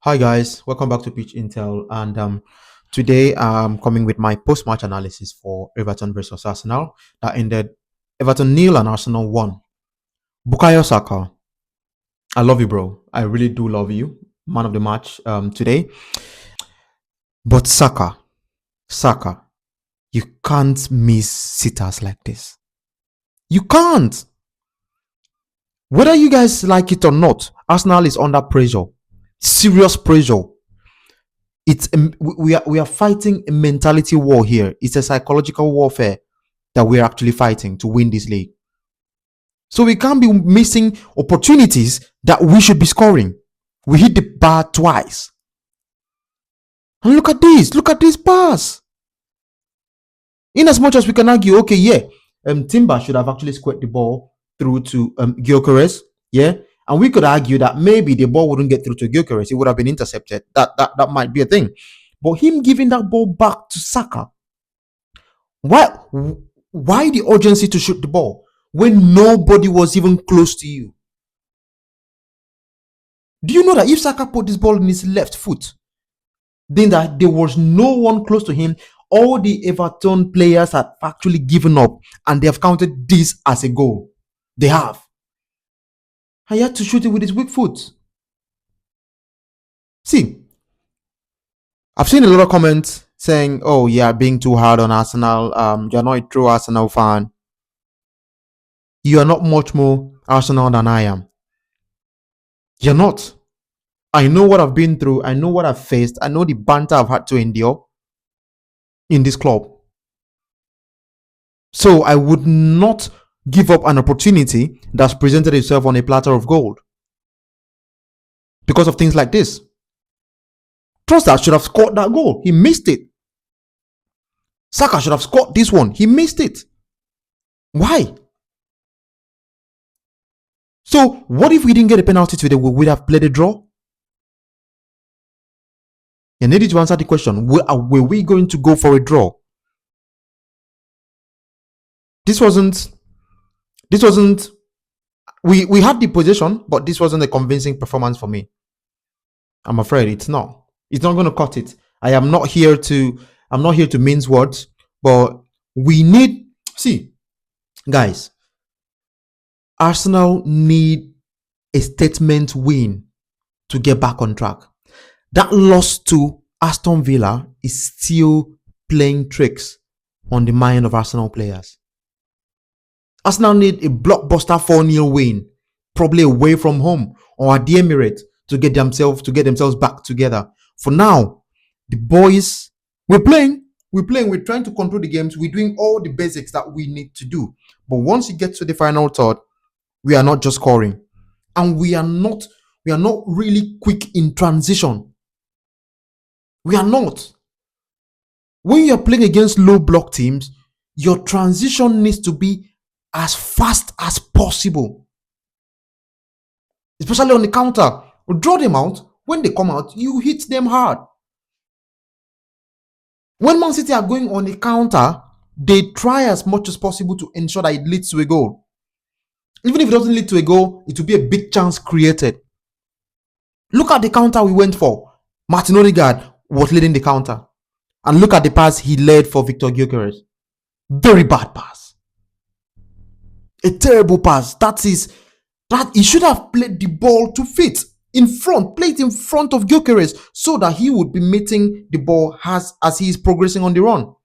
Hi guys, welcome back to Pitch Intel, and today I'm coming with my post-match analysis for Everton versus Arsenal that ended Everton nil and Arsenal 1. Bukayo Saka, I love you, bro. I really do love you. Man of the match today, but Saka, you can't miss sitters like this. You can't. Whether you guys like it or not, Arsenal is under pressure, serious pressure. We are fighting a mentality war here. It's a psychological warfare that we're actually fighting to win this league. So we can't be missing opportunities that we should be scoring. We hit the bar twice. And look at this pass. In as much as we can argue, okay, yeah, Timber should have actually squared the ball through to Gyökeres, yeah, and we could argue that maybe the ball wouldn't get through to Gyökeres, it would have been intercepted. That might be a thing. But him giving that ball back to Saka, why the urgency to shoot the ball when nobody was even close to you? Do you know that if Saka put this ball in his left foot, then that there was no one close to him, all the Everton players had actually given up and they have counted this as a goal. They have. And he had to shoot it with his weak foot. See, I've seen a lot of comments saying, oh, yeah, being too hard on Arsenal. You're not a true Arsenal fan. You are not much more Arsenal than I am. You're not. I know what I've been through. I know what I've faced. I know the banter I've had to endure in this club. So I would not give up an opportunity that's presented itself on a platter of gold because of things like this. Trossard should have scored that goal. He missed it. Saka should have scored this one. He missed it. Why? So what if we didn't get a penalty today? We would have played a draw. You needed to answer the question. Were we going to go for a draw? This wasn't. We had the possession, but this wasn't a convincing performance for me. I'm afraid it's not. It's not going to cut it. I'm not here to mince words, but we need. See, guys, Arsenal need a statement win to get back on track. That loss to Aston Villa is still playing tricks on the mind of Arsenal players. Arsenal need a blockbuster 4-0 win, probably away from home or at the Emirates, to get themselves back together. For now, the boys, we're playing, we're trying to control the games, we're doing all the basics that we need to do. But once it gets to the final third, we are not just scoring, and we are not really quick in transition. We are not. When you're playing against low block teams, your transition needs to be as fast as possible, especially on the counter. Draw them out. When they come out, you hit them hard. When Man City are going on a counter, they try as much as possible to ensure that it leads to a goal. Even if it doesn't lead to a goal, it will be a big chance created. Look at the counter we went for. Martin Odegaard was leading the counter. And look at the pass he led for Victor Gyökeres. Very bad pass. A terrible pass. That he should have played the ball to fit in front, play it in front of Gyökeres so that he would be meeting the ball as he is progressing on the run.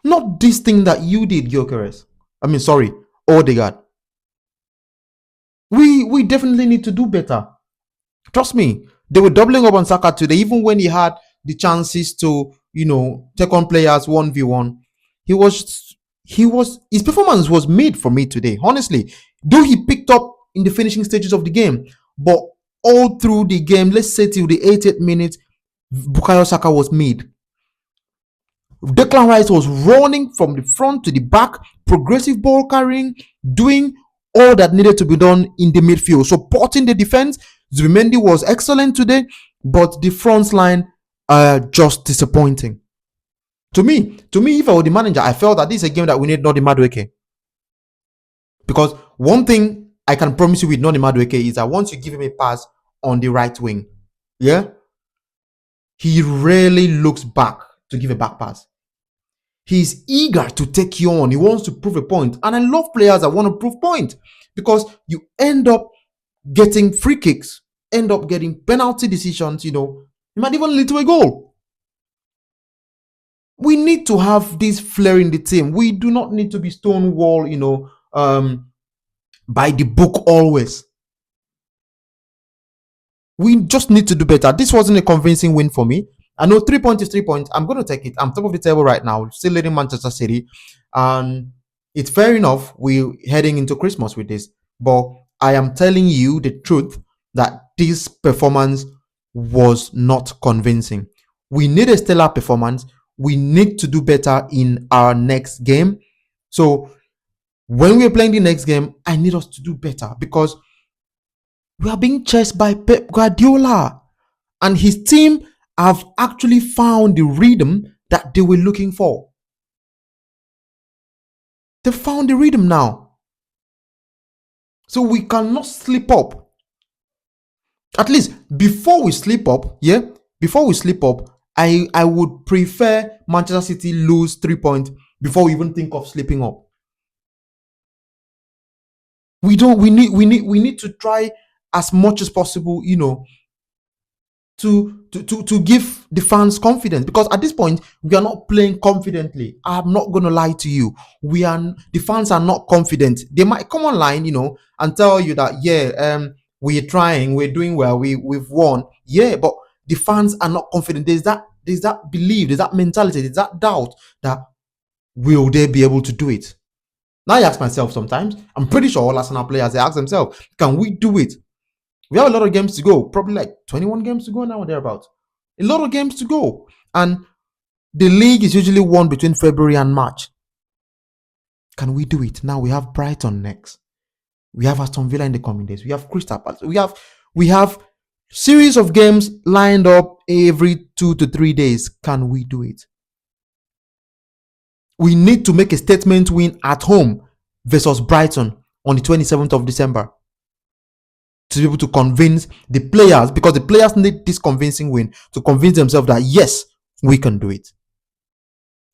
Not this thing that you did, Gyökeres. Odegaard. We definitely need to do better. Trust me, they were doubling up on Saka today, even when he had the chances to, take on players 1v1. His performance was made for me today, honestly. Though he picked up in the finishing stages of the game, but all through the game, let's say till the 88th minute, Bukayo Saka was made. Declan Rice was running from the front to the back, progressive ball carrying, doing all that needed to be done in the midfield, supporting the defense. Zubimendi was excellent today, but the front line are just disappointing. To me, if I were the manager, I felt that this is a game that we need Noni Madueke. Because one thing I can promise you with Noni Madueke is that once you give him a pass on the right wing, Yeah, he rarely looks back to give a back pass. He's eager to take you on. He wants to prove a point. And I love players that want to prove point because you end up getting free kicks, end up getting penalty decisions, you might even lead to a goal. We need to have this flair in the team. We do not need to be stonewall, by the book always. We just need to do better. This wasn't a convincing win for me. I know 3 points is 3 points. I'm going to take it. I'm top of the table right now, still leading Manchester City. And it's fair enough. We're heading into Christmas with this. But I am telling you the truth that this performance was not convincing. We need a stellar performance. We need to do better in our next game. So when we're playing the next game, I need us to do better because we are being chased by Pep Guardiola and his team have actually found the rhythm that they were looking for. They found the rhythm now. So we cannot slip up. At least before we slip up, I would prefer Manchester City lose 3 points before we even think of slipping up. We need to try as much as possible, to give the fans confidence, because at this point we are not playing confidently. I'm not going to lie to you. The fans are not confident. They might come online, and tell you that we're trying, we're doing well, we've won. Yeah, but the fans are not confident. There's that belief, there's that mentality, there's that doubt that will they be able to do it? Now I ask myself sometimes, I'm pretty sure all Arsenal players, they ask themselves, can we do it? We have a lot of games to go, probably like 21 games to go now or thereabouts. A lot of games to go. And the league is usually won between February and March. Can we do it? Now we have Brighton next. We have Aston Villa in the coming days. We have Crystal Palace. We have series of games lined up every 2 to 3 days. Can we do it? We need to make a statement win at home versus Brighton on the 27th of December to be able to convince the players, because the players need this convincing win to convince themselves that yes, we can do it.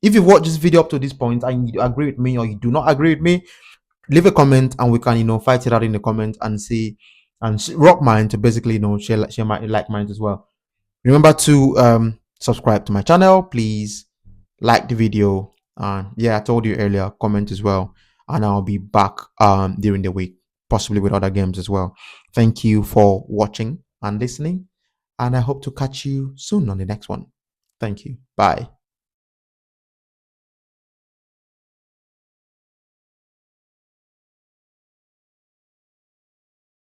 If you've watched this video up to this point and you agree with me or you do not agree with me, leave a comment and we can fight it out in the comments and see and rock mine to basically share my like mine as well. Remember to subscribe to my channel, please like the video, and I told you earlier, comment as well, and I'll be back during the week, possibly with other games as well. Thank you for watching and listening, and I hope to catch you soon on the next one. Thank you. Bye.